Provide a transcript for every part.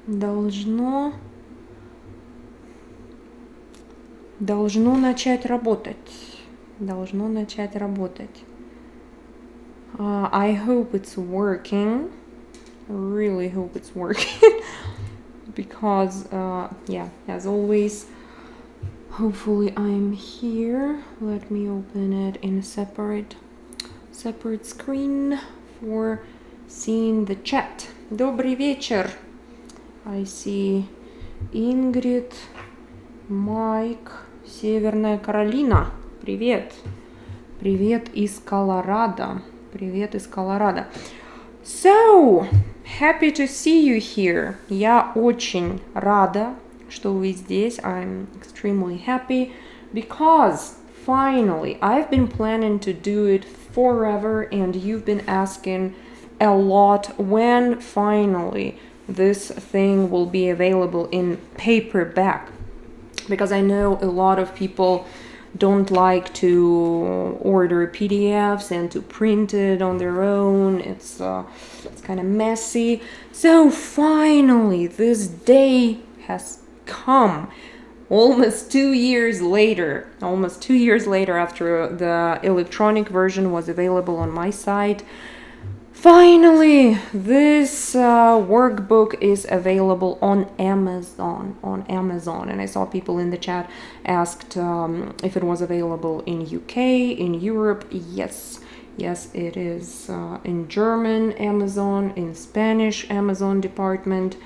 Должно начать работать. Должно начать работать. I hope it's working. Really hope it's working. Because, yeah, as always, hopefully I'm here. Let me open it in a separate screen for seeing the chat. Добрый вечер. I see Ingrid, Mike, Северная Каролина. Привет. Привет из Колорадо. Привет из Колорадо. So, happy to see you here. Я очень рада, что вы здесь. I'm extremely happy because finally I've been planning to do it forever and you've been asking a lot when finally this thing will be available in paperback, because I know a lot of people don't like to order PDFs and to print it on their own. It's kind of messy. So finally this day has come. Almost 2 years later after the electronic version was available on my site. Finally, this workbook is available on Amazon. And I saw people in the chat asked if it was available in UK, in Europe. Yes, it is in German Amazon, in Spanish Amazon department,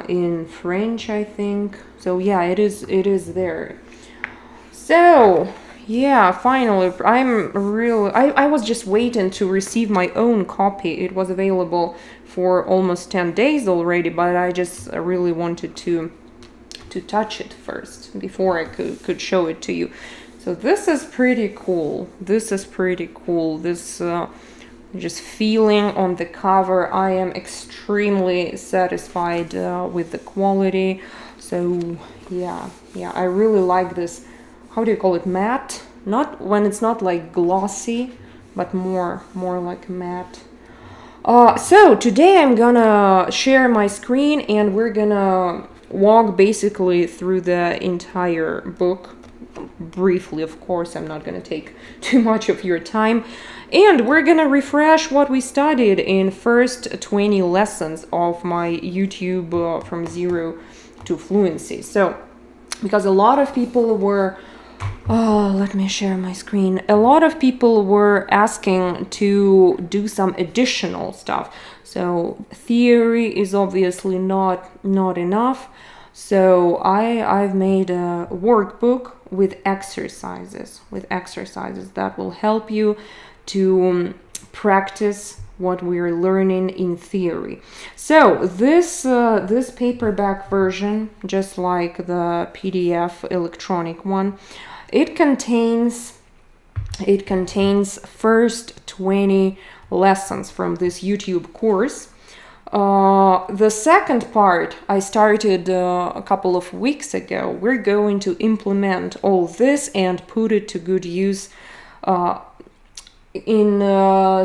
in French, I think. So yeah, it is there. So yeah, finally, I was just waiting to receive my own copy. It was available for almost 10 days already, but I just really wanted to touch it first before I could show it to you. So this is pretty cool. This just feeling on the cover. I am extremely satisfied with the quality. So yeah, I really like this. How do you call it? Matte? Not when it's not like glossy, but more like matte. So today I'm gonna share my screen and we're gonna walk basically through the entire book. Briefly, of course, I'm not gonna take too much of your time. And we're gonna refresh what we studied in first 20 lessons of my YouTube from zero to fluency. So, because a lot of people were let me share my screen. A lot of people were asking to do some additional stuff. So theory is obviously not enough. So I've made a workbook with exercises that will help you to practice what we're learning in theory. So this paperback version, just like the PDF electronic one, it contains first 20 lessons from this YouTube course. The second part I started a couple of weeks ago. We're going to implement all this and put it to good use in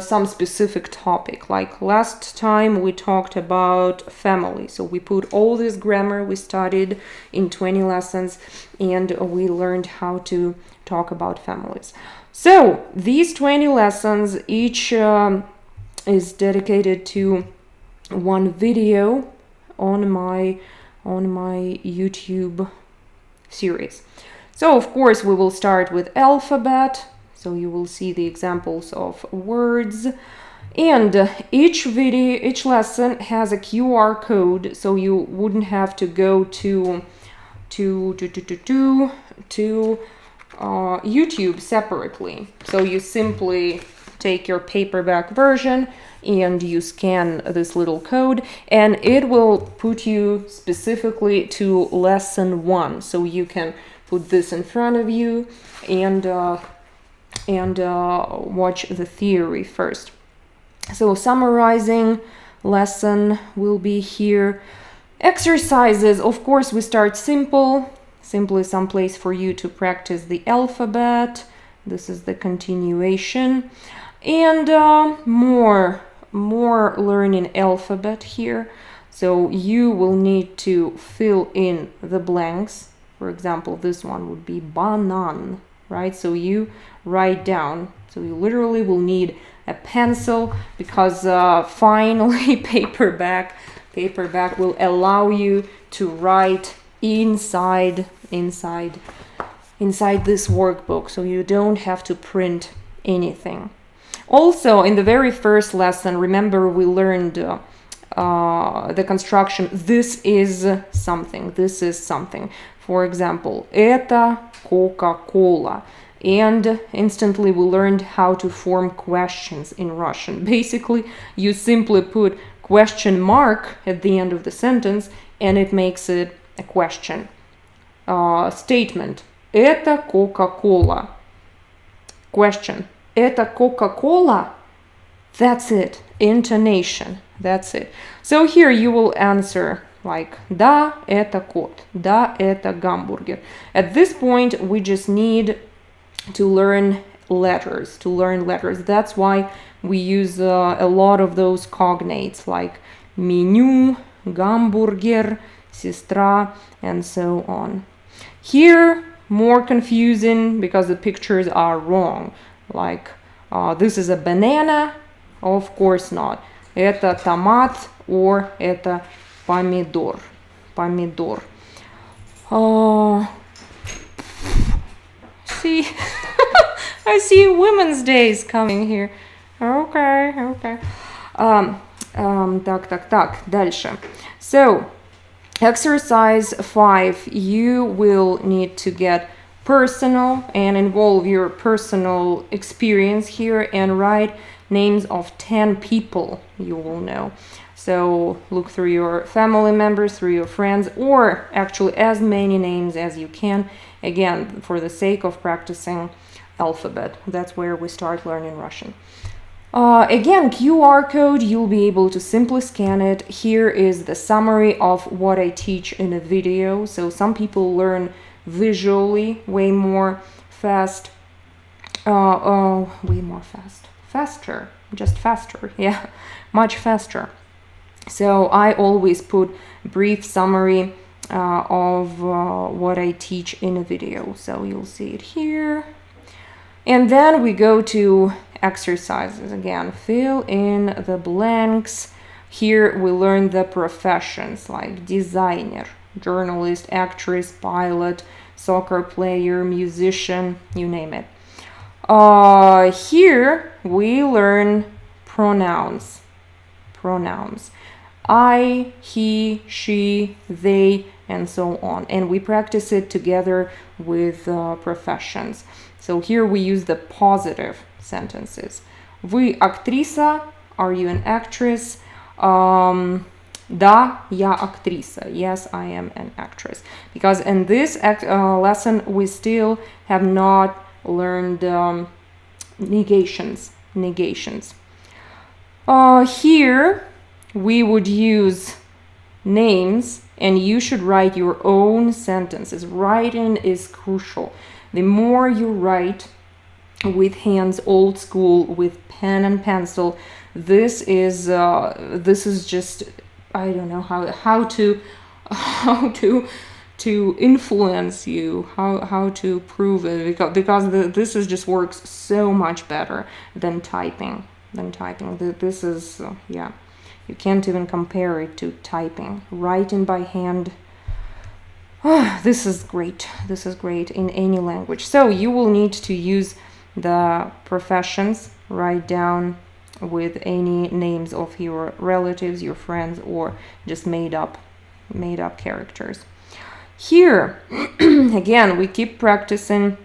some specific topic. Like last time we talked about family, so we put all this grammar we studied in 20 lessons and we learned how to talk about families. So these 20 lessons, each is dedicated to one video on my YouTube series. So of course we will start with alphabet. So you will see the examples of words, and each lesson has a QR code, so you wouldn't have to go to YouTube separately. So you simply take your paperback version and you scan this little code, and it will put you specifically to lesson 1. So you can put this in front of you and watch the theory first. So summarizing lesson will be here. Exercises, of course, we start simply some place for you to practice the alphabet. This is the continuation, and more learning alphabet here. So you will need to fill in the blanks. For example, this one would be banan, right? So you write down. So you literally will need a pencil because finally paperback will allow you to write inside this workbook, so you don't have to print anything. Also, in the very first lesson, remember we learned the construction this is something. For example, это Coca-Cola. And instantly we learned how to form questions in Russian. Basically, you simply put question mark at the end of the sentence and it makes it a question. Statement. Это Coca-Cola. Question. Это Coca-Cola? That's it. Intonation. That's it. So here you will answer like да, это кот. Да, это гамбургер. At this point, we just need to learn letters. That's why we use a lot of those cognates like меню, гамбургер, сестра, and so on. Here, more confusing because the pictures are wrong. Like, this is a banana? Of course not. Это томат or это помидор. See, I see Women's Day is coming here. Okay. Так, дальше. So, exercise 5, you will need to get personal and involve your personal experience here and write names of 10 people you will know. So look through your family members, through your friends, or actually as many names as you can. Again, for the sake of practicing alphabet. That's where we start learning Russian. Again, QR code, you'll be able to simply scan it. Here is the summary of what I teach in a video. So some people learn visually way more fast. Faster, just faster, yeah, much faster. So I always put brief summary of what I teach in a video. So you'll see it here. And then we go to exercises again. Fill in the blanks. Here we learn the professions like designer, journalist, actress, pilot, soccer player, musician, you name it. Here we learn pronouns. I, he, she, they, and so on. And we practice it together with professions. So here we use the positive sentences. Вы актриса? Are you an actress? Да, я актриса. Yes, I am an actress. Because in this lesson we still have not learned negations. Here we would use names and you should write your own sentences. Writing is crucial. The more you write with hands, old school, with pen and pencil, this is just, I don't know how to influence you, how to prove it, because this is just works so much better than typing. This is yeah, you can't even compare it to typing. Writing by hand, this is great in any language. So you will need to use the professions, write down with any names of your relatives, your friends, or just made up characters. Here again we keep practicing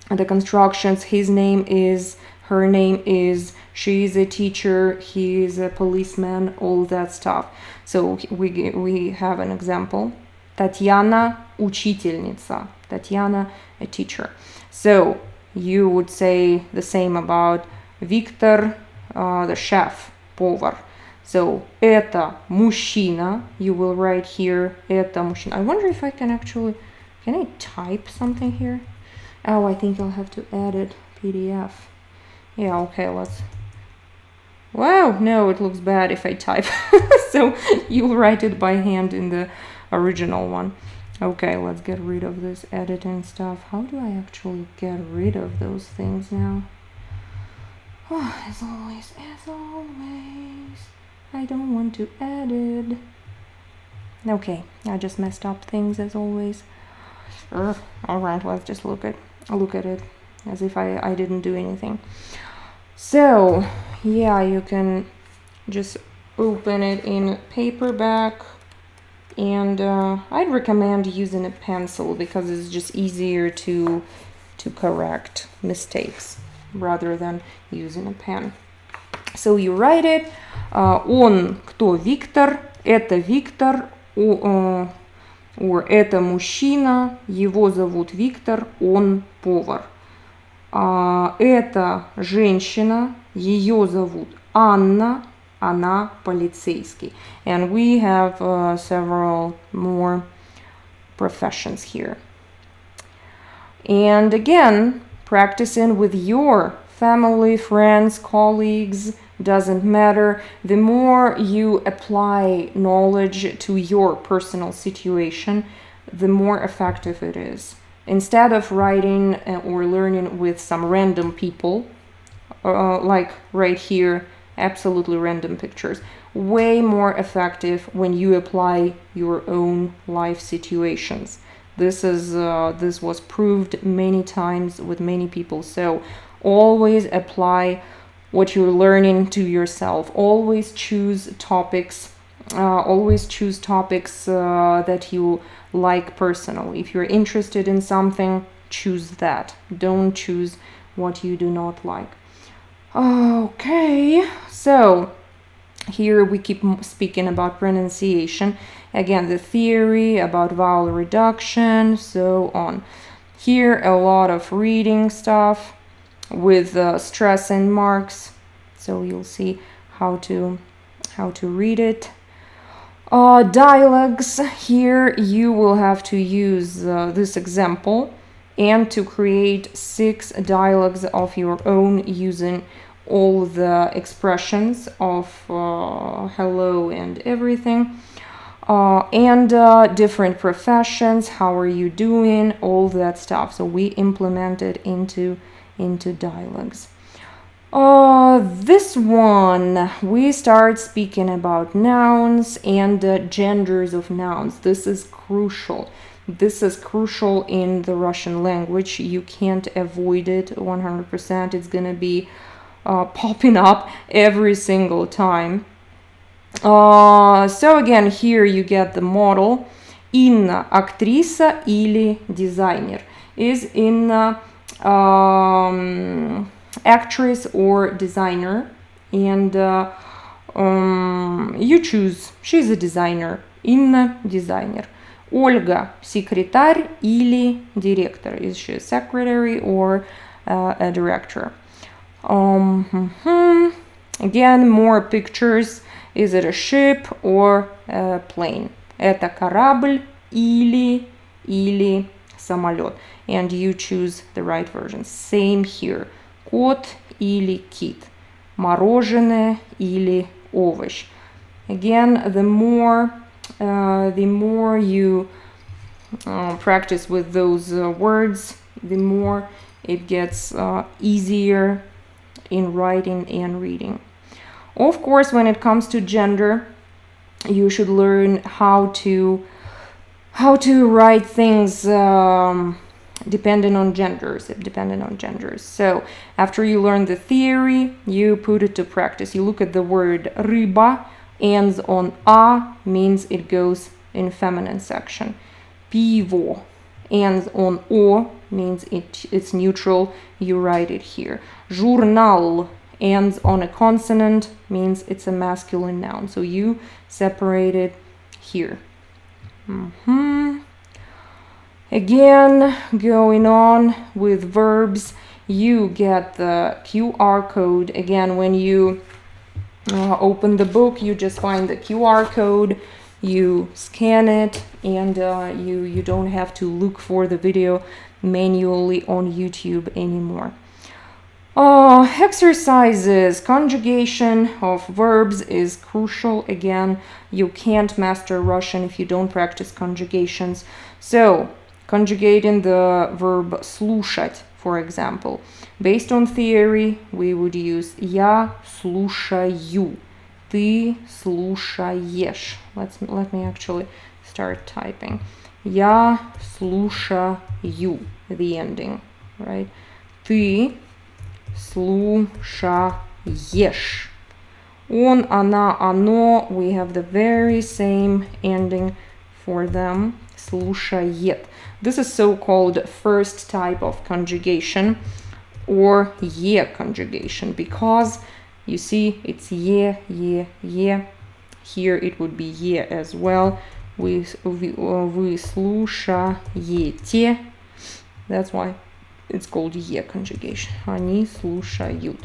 the constructions. His name is, her name is, she is a teacher, he is a policeman, all that stuff. So we have an example. Tatiana учительница. Tatiana, a teacher. So you would say the same about Victor, the chef, повар. So это мужчина. You will write here это мужчина. I wonder if I can I type something here? Oh, I think I'll have to edit PDF. Yeah, okay, Wow, no, it looks bad if I type. So you'll write it by hand in the original one. Okay, let's get rid of this editing stuff. How do I actually get rid of those things now? Oh, as always, I don't want to edit. Okay, I just messed up things as always. Alright, let's just look at it as if I didn't do anything. So, yeah, you can just open it in paperback, and I'd recommend using a pencil because it's just easier to correct mistakes rather than using a pen. So you write it. Он кто? Виктор. Это Виктор. Or это мужчина. Его зовут Виктор. Он повар. Это женщина. Ее зовут Анна. Она полицейский. And we have several more professions here. And again, practicing with your family, friends, colleagues, doesn't matter. The more you apply knowledge to your personal situation, the more effective it is. Instead of writing or learning with some random people, like right here, absolutely random pictures, way more effective when you apply your own life situations. This was proved many times with many people. So always apply what you're learning to yourself. Always choose topics. That you like personally. If you're interested in something, choose that. Don't choose what you do not like. Okay, so here we keep speaking about pronunciation. Again, the theory about vowel reduction, so on. Here, a lot of reading stuff with stress and marks. So you'll see how to read it. Dialogues. Here you will have to use this example and to create 6 dialogues of your own using all the expressions of hello and everything. And different professions, how are you doing, all that stuff. So we implement it into dialogues. This one, we start speaking about nouns and genders of nouns. This is crucial. This is crucial in the Russian language. You can't avoid it 100%. It's gonna be popping up every single time. So again, here you get the model. Инна актриса или дизайнер. Is Inna actress or designer? And you choose. She's a designer. Инна дизайнер. Ольга секретарь или директор? Is she a secretary or a director? Again, more pictures. Is it a ship or a plane? Это корабль или самолет. And you choose the right version. Same here. Кот или кит. Мороженое или овощ. Again, the more you practice with those words, the more it gets easier in writing and reading. Of course, when it comes to gender, you should learn how to write things depending on genders. So after you learn the theory, you put it to practice. You look at the word рыба, ends on a, means it goes in feminine section. Пиво ends on o, means it's neutral. You write it here. Журнал ends on a consonant, means it's a masculine noun. So you separate it here. Again, going on with verbs, you get the QR code. Again, when you open the book, you just find the QR code, you scan it, and you don't have to look for the video manually on YouTube anymore. Exercises. Conjugation of verbs is crucial. Again, you can't master Russian if you don't practice conjugations. So, conjugating the verb слушать, for example. Based on theory, we would use я слушаю. Ты слушаешь. Let me actually start typing. Я слушаю. The ending, right? Ты слушаешь. Он, она, оно, we have the very same ending for them. Слушает. This is so-called first type of conjugation or ye conjugation because you see it's ye. Here it would be ye as well. Вы слушаете. That's why it's called ye conjugation. Они слушают.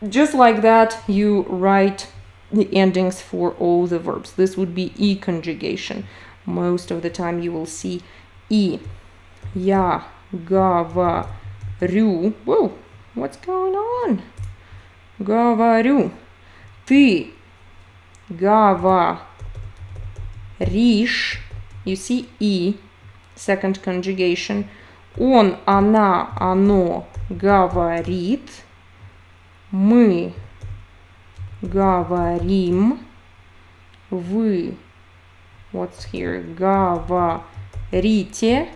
Just like that, you write the endings for all the verbs. This would be e conjugation. Most of the time you will see и. Я говорю. Whoa, what's going on? Говорю. Ты говоришь. You see и, second conjugation. Он, она, оно говорит. Мы говорим. Вы, what's here? Говорите.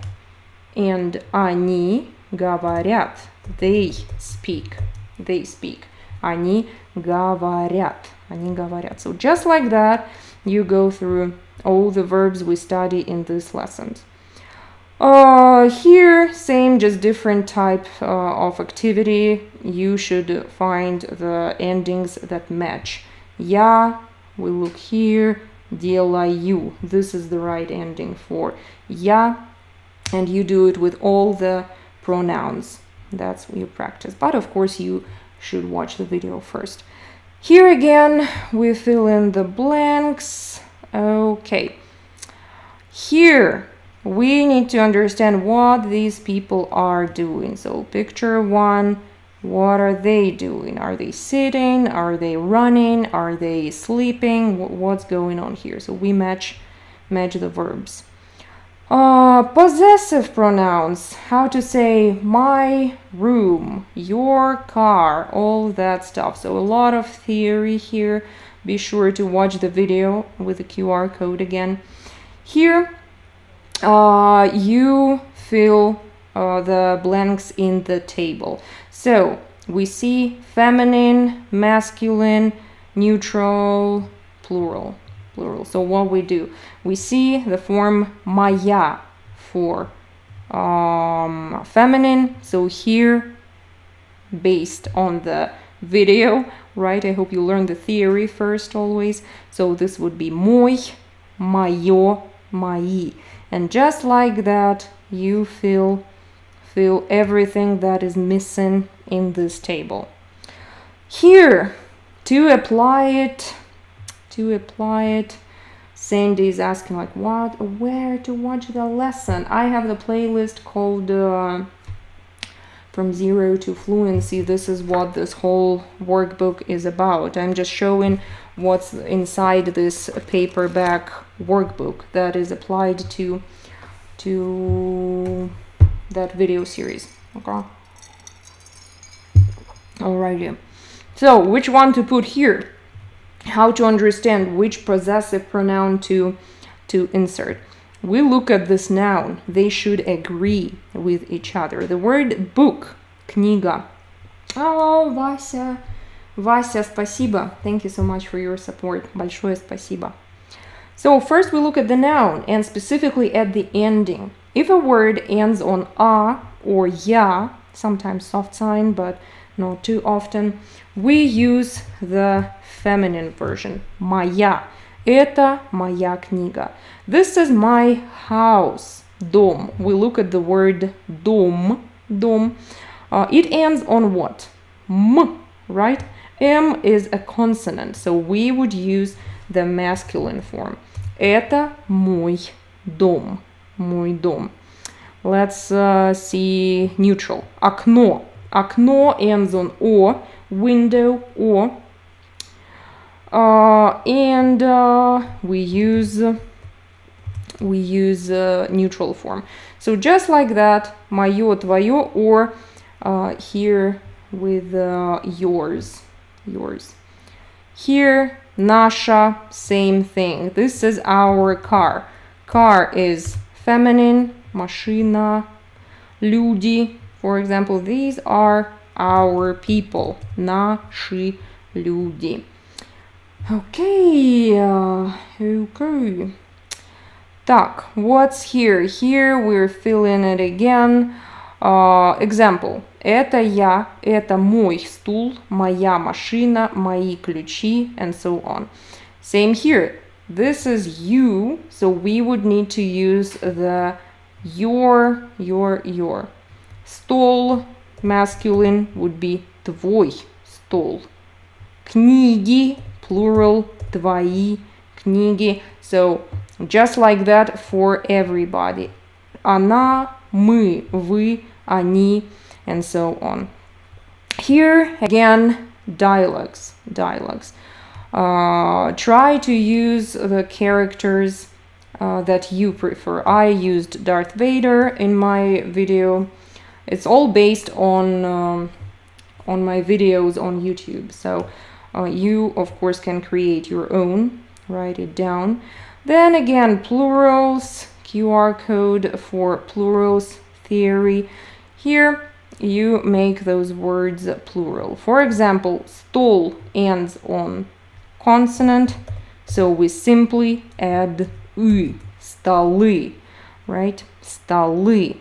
And они говорят. They speak. Они говорят. So just like that, you go through all the verbs we study in this lesson. Here, same, just different type of activity. You should find the endings that match. Я, we look here, делаю. This is the right ending for я. And you do it with all the pronouns. That's what you practice. But of course, you should watch the video first. Here again, we fill in the blanks. Okay. Here, we need to understand what these people are doing. So picture one, what are they doing? Are they sitting? Are they running? Are they sleeping? What's going on here? So we match the verbs. Possessive pronouns, how to say my room, your car, all that stuff. So a lot of theory here. Be sure to watch the video with the QR code again. Here, you fill the blanks in the table. So we see feminine, masculine, neutral, plural. So what we do, we see the form моя for feminine. So here, based on the video, right? I hope you learned the theory first always. So this would be мой, моё, мои. And just like that, you fill everything that is missing in this table. Here, to apply it, Sandy is asking like where to watch the lesson. I have the playlist called From Zero to Fluency. This is what this whole workbook is about. I'm just showing what's inside this paperback workbook that is applied to that video series. Okay. Alrighty. So which one to put here? How to understand which possessive pronoun to insert. We look at this noun. They should agree with each other. The word book, книга. Oh, Вася, спасибо. Thank you so much for your support. Большое спасибо. So first we look at the noun and specifically at the ending. If a word ends on a or ya, sometimes soft sign, but not too often, we use the feminine version. Моя. Это моя книга. This is my house. Дом. We look at the word дом. It ends on what? M, right? M is a consonant, so we would use the masculine form. Это мой дом. Мой дом. Let's see neutral. Окно. Окно ends on o, window, o. And we use neutral form. So just like that, моё, твоё, or here with yours. Here, наша, same thing. This is our car. Car is feminine, машина, люди. For example, these are our people. Наши люди. Okay. Так, what's here? Here we're filling it again. Example. Это я, это мой стул, моя машина, мои ключи, and so on. Same here. This is you, so we would need to use the your. Стол, masculine, would be твой стол. Книги, plural, твои книги. So just like that for everybody. Она, мы, вы, они, and so on. Here again, dialogues. Try to use the characters that you prefer. I used Darth Vader in my video. It's all based on my videos on YouTube. So you, of course, can create your own. Write it down. Then again, plurals, QR code for plurals theory. Here you make those words plural. For example, stol ends on consonant, so we simply add y, столы, right? Столы.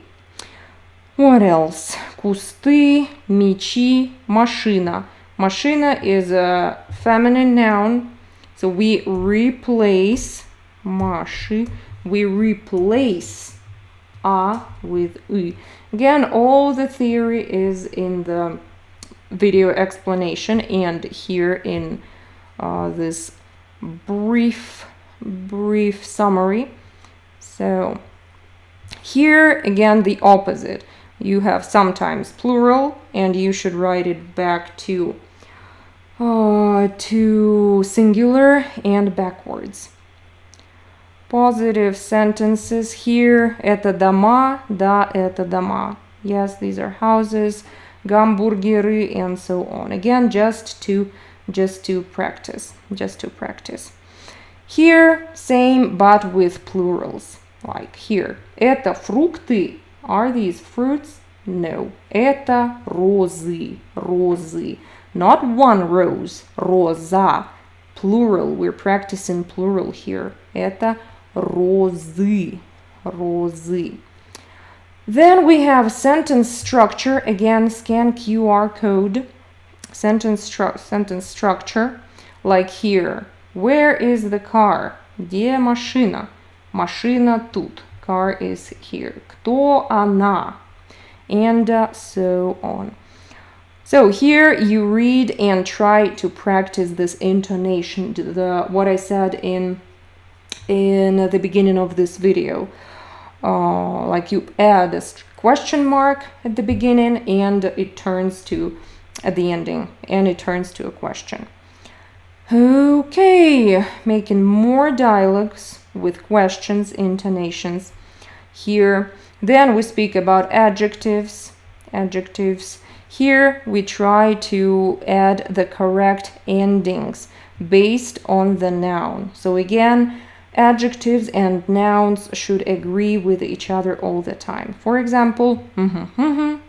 What else? Кусты, мечи, машина. Машина is a feminine noun, so we replace маши, we replace a with y. Again, all the theory is in the video explanation and here in this brief summary. So here again the opposite. You have sometimes plural and you should write it back to singular and backwards. Positive sentences here. Это дома, да, это дома. Yes, these are houses, гамбургеры, and so on. Again, just to practice. Here, same, but with plurals. Like here. Это фрукты. Are these fruits? No. Это розы. Not one rose. Роза. Plural. We're practicing plural here. Это розы. Then we have sentence structure. Again, scan QR code. Sentence structure. Like here. Where is the car? Где машина? Машина тут. Car is here. Кто она? And so on. So here you read and try to practice this intonation, what I said in the beginning of this video. Like you add a question mark at the beginning and it turns to at the ending and it turns to a question. Okay, making more dialogues with questions, intonations here. Then we speak about adjectives. Here we try to add the correct endings based on the noun. So again, adjectives and nouns should agree with each other all the time. For example,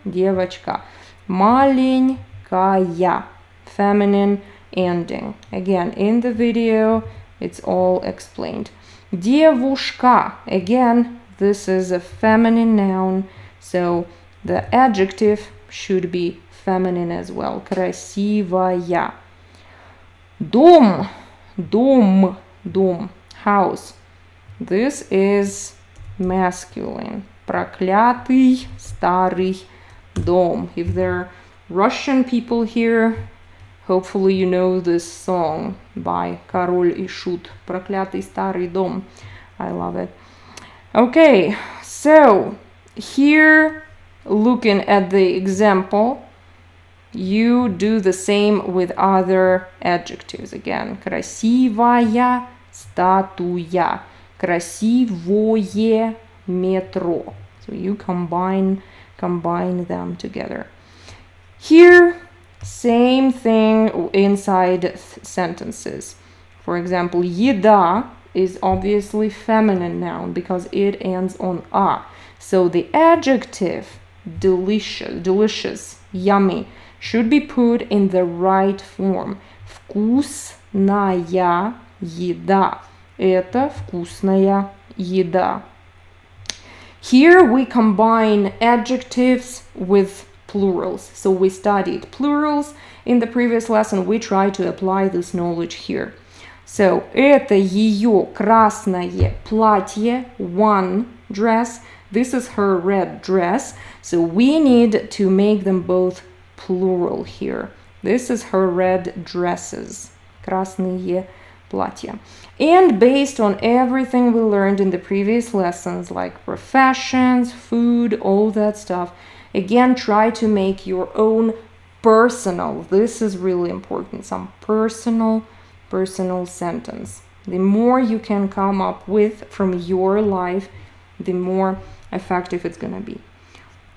девочка, маленькая, feminine ending. Again, in the video, it's all explained. Девушка, again, this is a feminine noun, so the adjective should be feminine as well. Красивая. Дом, house. This is masculine. Проклятый старый дом. If there are Russian people here, hopefully you know this song by Король и Шут. Проклятый старый дом. I love it. Okay, so here looking at the example, you do the same with other adjectives. Again, красивая статуя, красивое метро. So you combine them together. Here, same thing inside sentences. For example, еда is obviously feminine noun because it ends on a. So the adjective delicious, yummy should be put in the right form. Вкусная еда. Это вкусная еда. Here we combine adjectives with plurals. So we studied plurals in the previous lesson. We try to apply this knowledge here. So, это ее красное платье, one dress. This is her red dress. So we need to make them both plural here. This is her red dresses. Красные платья. And based on everything we learned in the previous lessons, like professions, food, all that stuff, again, try to make your own personal. This is really important. Some personal sentence. The more you can come up with from your life, the more effective it's gonna be.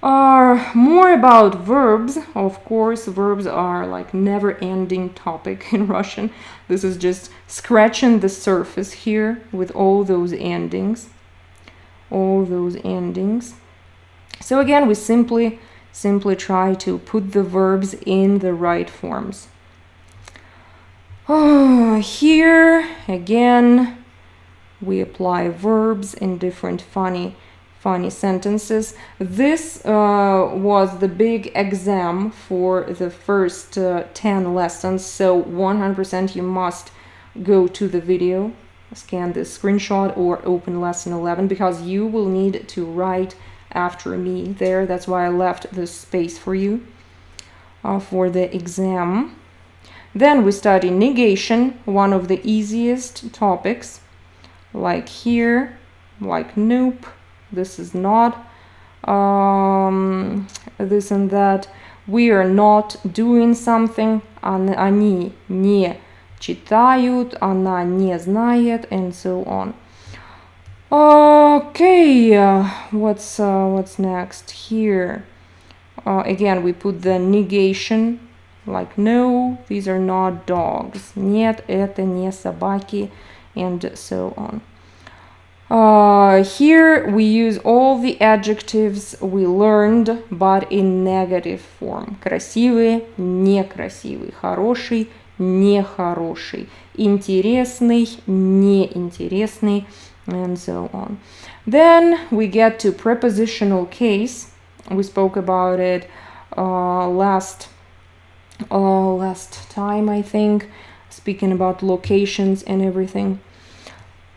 More about verbs. Of course, verbs are like never-ending topic in Russian. This is just scratching the surface here with all those endings. So again, we simply try to put the verbs in the right forms. Here again we apply verbs in different funny sentences. This was the big exam for the first 10 lessons, so 100% you must go to the video, scan this screenshot, or open lesson 11, because you will need to write after me there. That's why I left this space for you for the exam. Then we study negation, one of the easiest topics, like here, like nope, this is not, this and that. We are not doing something, они не читают, она не знает, and so on. Okay, what's next here? Again, we put the negation, like no, these are not dogs. Нет, это не собаки, and so on. Here we use all the adjectives we learned, but in negative form. Красивый, некрасивый. Хороший, нехороший. Интересный, неинтересный, and so on. Then we get to prepositional case. We spoke about it last time, I think, speaking about locations and everything.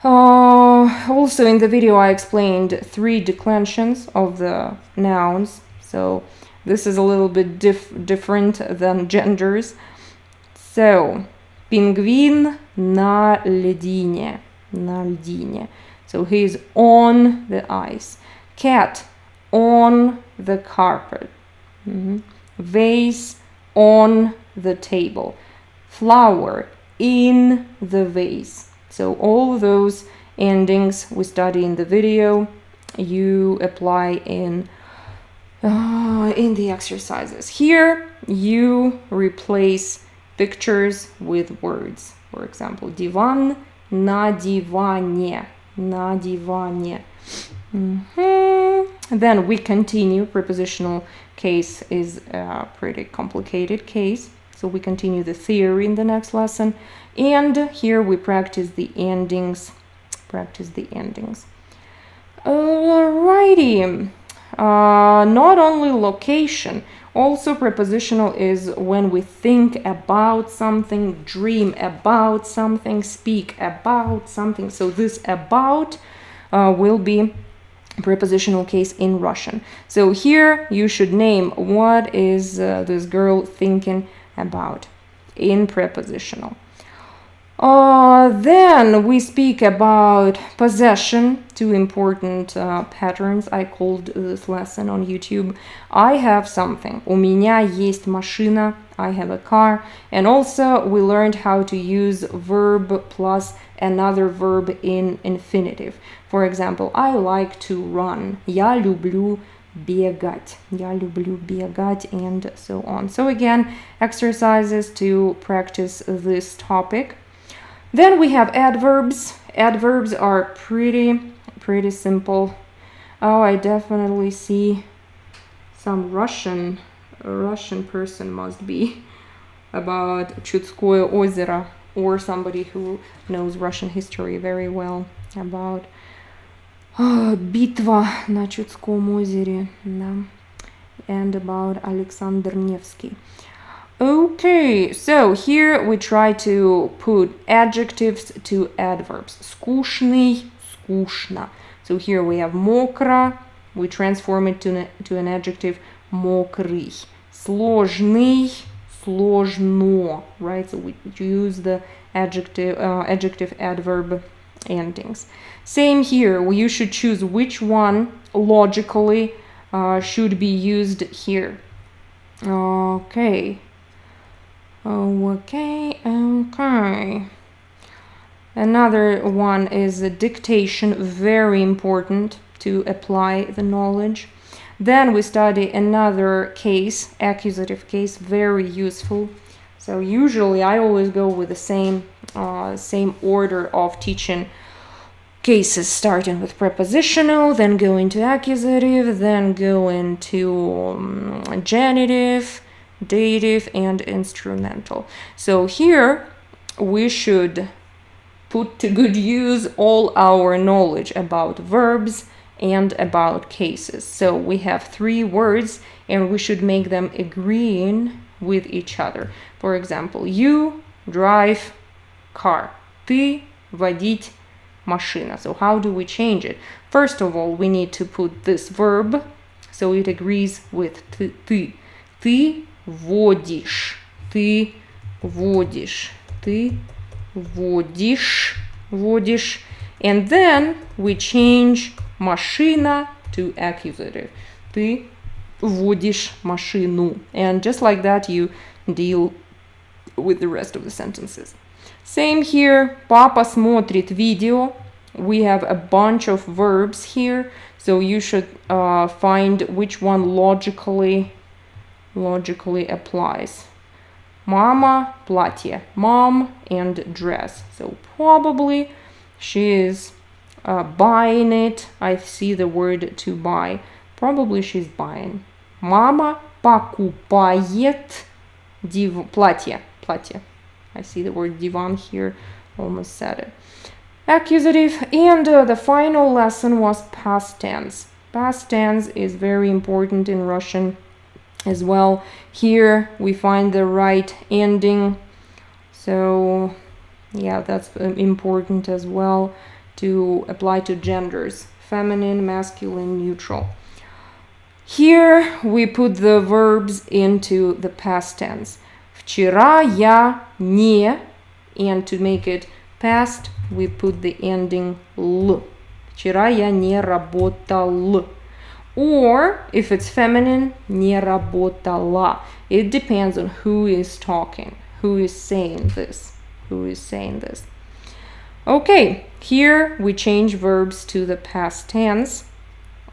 Also in the video I explained 3 declensions of the nouns, so this is a little bit different than genders. So, пингвин на льдине, so he is on the ice. Cat on the carpet. Vase on the table. Flower in the vase. So all those endings we study in the video, you apply in the exercises. Here you replace pictures with words. For example, диван на диване, на диване. Then we continue. Prepositional case is a pretty complicated case, so we continue the theory in the next lesson, and here we practice the endings. Alrighty. Not only location, also prepositional is when we think about something, dream about something, speak about something. So this about will be prepositional case in Russian. So here you should name what is this girl thinking about in prepositional. Then we speak about possession, two important patterns. I called this lesson on YouTube. I have something. У меня есть машина. I have a car. And also we learned how to use verb plus another verb in infinitive. For example, I like to run. Я люблю бегать. Я люблю бегать, and so on. So again, exercises to practice this topic. Then we have adverbs. Adverbs are pretty simple. Oh, I definitely see some Russian person must be about Chudskoye озеро, or somebody who knows Russian history very well about битва на Чудском озере, да, and about Alexander Nevsky. Okay, so here we try to put adjectives to adverbs. Скучный, скучно. So here we have мокро, we transform it to an adjective, мокрый. Сложный, сложно, right? So we use the adjective adverb endings. Same here, you should choose which one logically should be used here. Okay. Okay. Another one is dictation, very important to apply the knowledge. Then we study another case, accusative case, very useful. So usually I always go with the same order of teaching cases, starting with prepositional, then go into accusative, then go into genitive, dative, and instrumental. So here we should put to good use all our knowledge about verbs and about cases. So we have 3 words and we should make them agreeing with each other. For example, you drive car. Ты водить машина. So how do we change it? First of all, we need to put this verb so it agrees with ты. Ты водишь. Ты водишь. Ты водишь. Водишь. And then we change машина to accusative. Ты водишь машину. And just like that, you deal with the rest of the sentences. Same here. Папа смотрит видео. We have a bunch of verbs here, so you should find which one logically applies. Мама, платье. Mom and dress. So probably she is buying it. I see the word to buy. Probably she's buying. Мама покупает платье. Платье. I see the word divan here. Almost said it. Accusative. And the final lesson was past tense. Past tense is very important in Russian as well. Here we find the right ending. So yeah, that's important as well to apply to genders. Feminine, masculine, neutral. Here we put the verbs into the past tense. Вчера я не, and to make it past, we put the ending l. Вчера я не работал. Or, if it's feminine, не работала. It depends on who is talking, who is saying this. Okay, here we change verbs to the past tense.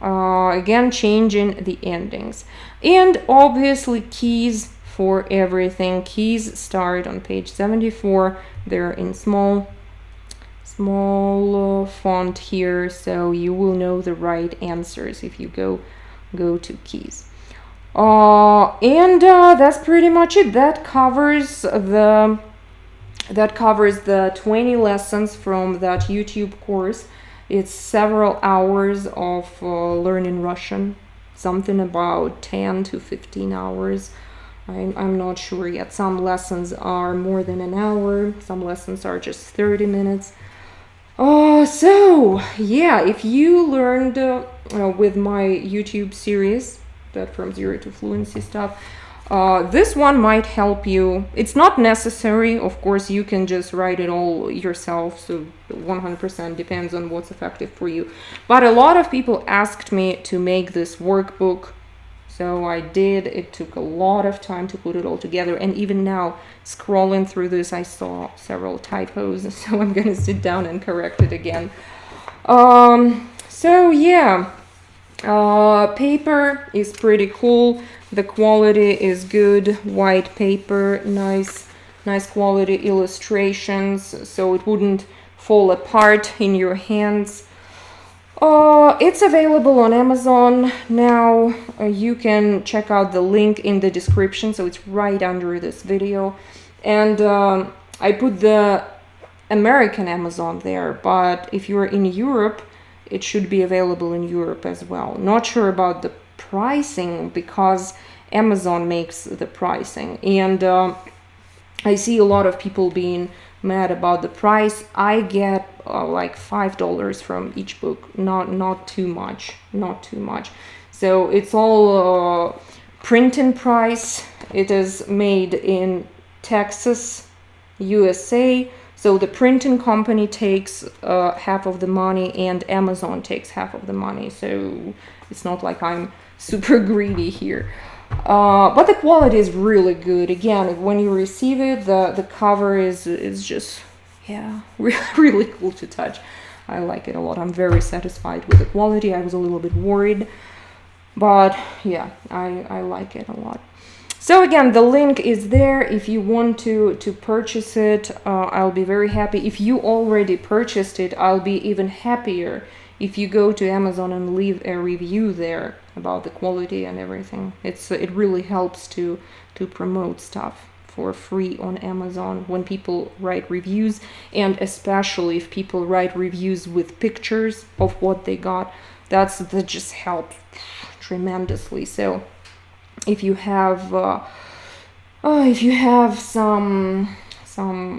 Again, changing the endings. And obviously keys for everything. Keys start on page 74. They're in small font here, so you will know the right answers if you go to keys. And that's pretty much it. That covers the 20 lessons from that YouTube course. It's several hours of learning Russian, something about 10 to 15 hours. I'm not sure yet. Some lessons are more than an hour, some lessons are just 30 minutes. So yeah, if you learned with my YouTube series, that from 0 to fluency stuff, This one might help you. It's not necessary, of course. You can just write it all yourself, so 100% depends on what's effective for you. But a lot of people asked me to make this workbook, so I did. It took a lot of time to put it all together, and even now, scrolling through this, I saw several typos, so I'm gonna sit down and correct it again. So yeah, paper is pretty cool. The quality is good, white paper, nice quality illustrations, so it wouldn't fall apart in your hands. It's available on Amazon now. You can check out the link in the description, so it's right under this video. And I put the American Amazon there, but if you're in Europe, it should be available in Europe as well. Not sure about the pricing because Amazon makes the pricing, and I see a lot of people being mad about the price. I get like $5 from each book, not too much. So it's all printing price. It is made in Texas, USA. So the printing company takes half of the money and Amazon takes half of the money. So it's not like I'm super greedy here. But the quality is really good. Again, when you receive it, the cover is just, yeah, really cool to touch. I like it a lot. I'm very satisfied with the quality. I was a little bit worried, but yeah, I like it a lot. So again, the link is there. If you want to purchase it, I'll be very happy. If you already purchased it, I'll be even happier if you go to Amazon and leave a review there about the quality and everything. It really helps to promote stuff for free on Amazon when people write reviews, and especially if people write reviews with pictures of what they got. That just helps tremendously. So if you have some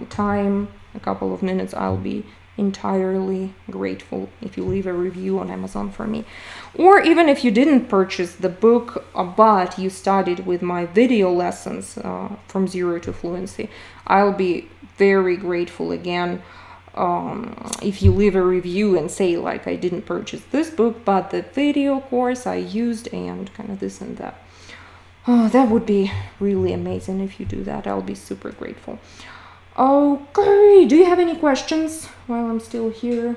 time, a couple of minutes, I'll be entirely grateful if you leave a review on Amazon for me. Or even if you didn't purchase the book, but you studied with my video lessons from Zero to Fluency, I'll be very grateful again if you leave a review and say, like, I didn't purchase this book, but the video course I used and kind of this and that. That would be really amazing if you do that. I'll be super grateful. Okay, do you have any questions while I'm still here?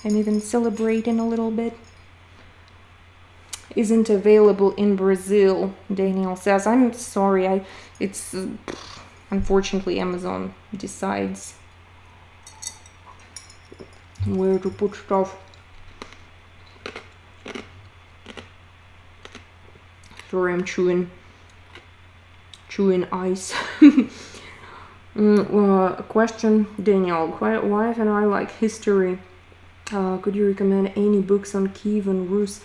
I'm even celebrating a little bit. Isn't available in Brazil, Daniel says. I'm sorry, it's unfortunately Amazon decides where to put stuff. Sorry, I'm chewing ice. Question, Daniel. Wife and I like history. Could you recommend any books on Kiev and Rus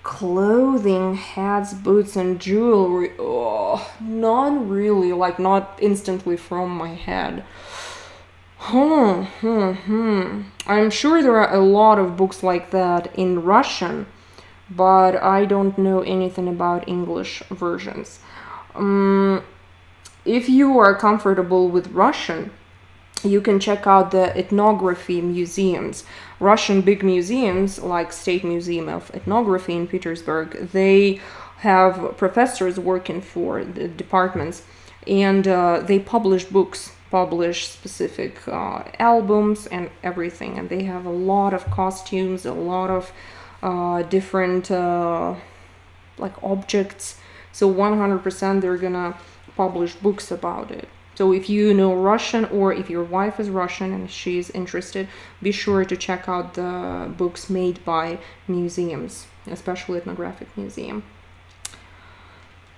clothing, hats, boots, and jewelry? None really, like not instantly from my head. I'm sure there are a lot of books like that in Russian, but I don't know anything about English versions. If you are comfortable with Russian, you can check out the ethnography museums. Russian big museums, like State Museum of Ethnography in Petersburg, they have professors working for the departments, and they publish books, publish specific albums and everything, and they have a lot of costumes, a lot of different like objects. So 100% they're gonna publish books about it. So if you know Russian, or if your wife is Russian and she's interested, be sure to check out the books made by museums, especially Ethnographic Museum.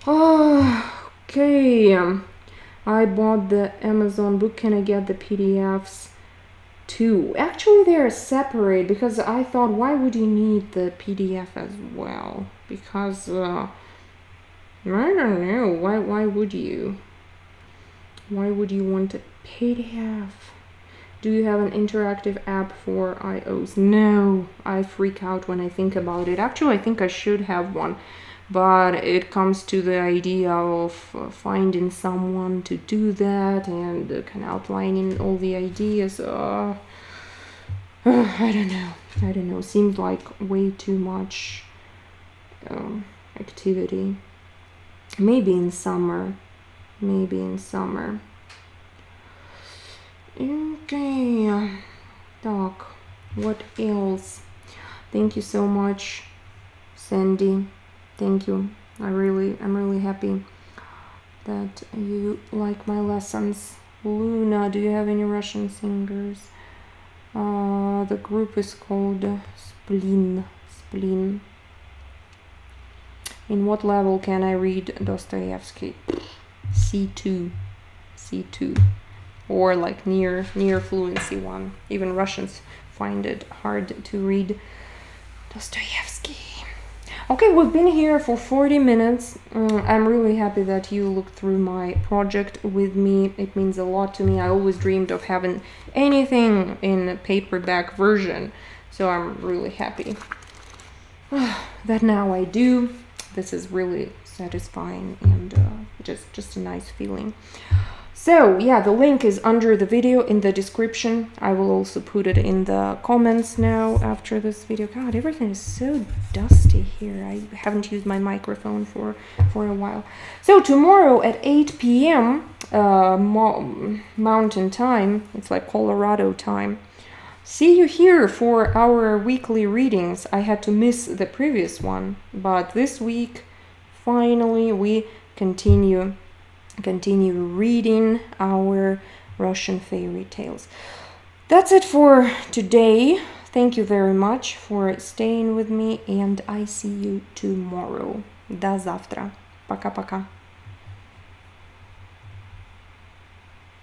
Okay, I bought the Amazon book. Can I get the PDFs too? Actually, they're separate, because I thought, why would you need the PDF as well? Because I don't know, why would you? Why would you want a PDF? Do you have an interactive app for iOS? No, I freak out when I think about it. Actually, I think I should have one, but it comes to the idea of finding someone to do that and kind of outlining all the ideas. I don't know. Seems like way too much activity. Maybe in summer. Okay. Так, what else? Thank you so much, Sandy. Thank you. I'm really happy that you like my lessons. Luna, do you have any Russian singers? The group is called Spleen. In what level can I read Dostoevsky? C2, or like near fluency one. Even Russians find it hard to read Dostoevsky. Okay, we've been here for 40 minutes. I'm really happy that you looked through my project with me. It means a lot to me. I always dreamed of having anything in a paperback version, so I'm really happy that now I do. This is really satisfying and just a nice feeling. So yeah, the link is under the video in the description. I will also put it in the comments now after this video. God, everything is so dusty here. I haven't used my microphone for a while. So tomorrow at 8 p.m. Mountain time, it's like Colorado time. See you here for our weekly readings. I had to miss the previous one, but this week finally we continue reading our Russian fairy tales. That's it for today. Thank you very much for staying with me, and I see you tomorrow. До завтра. Пока-пока.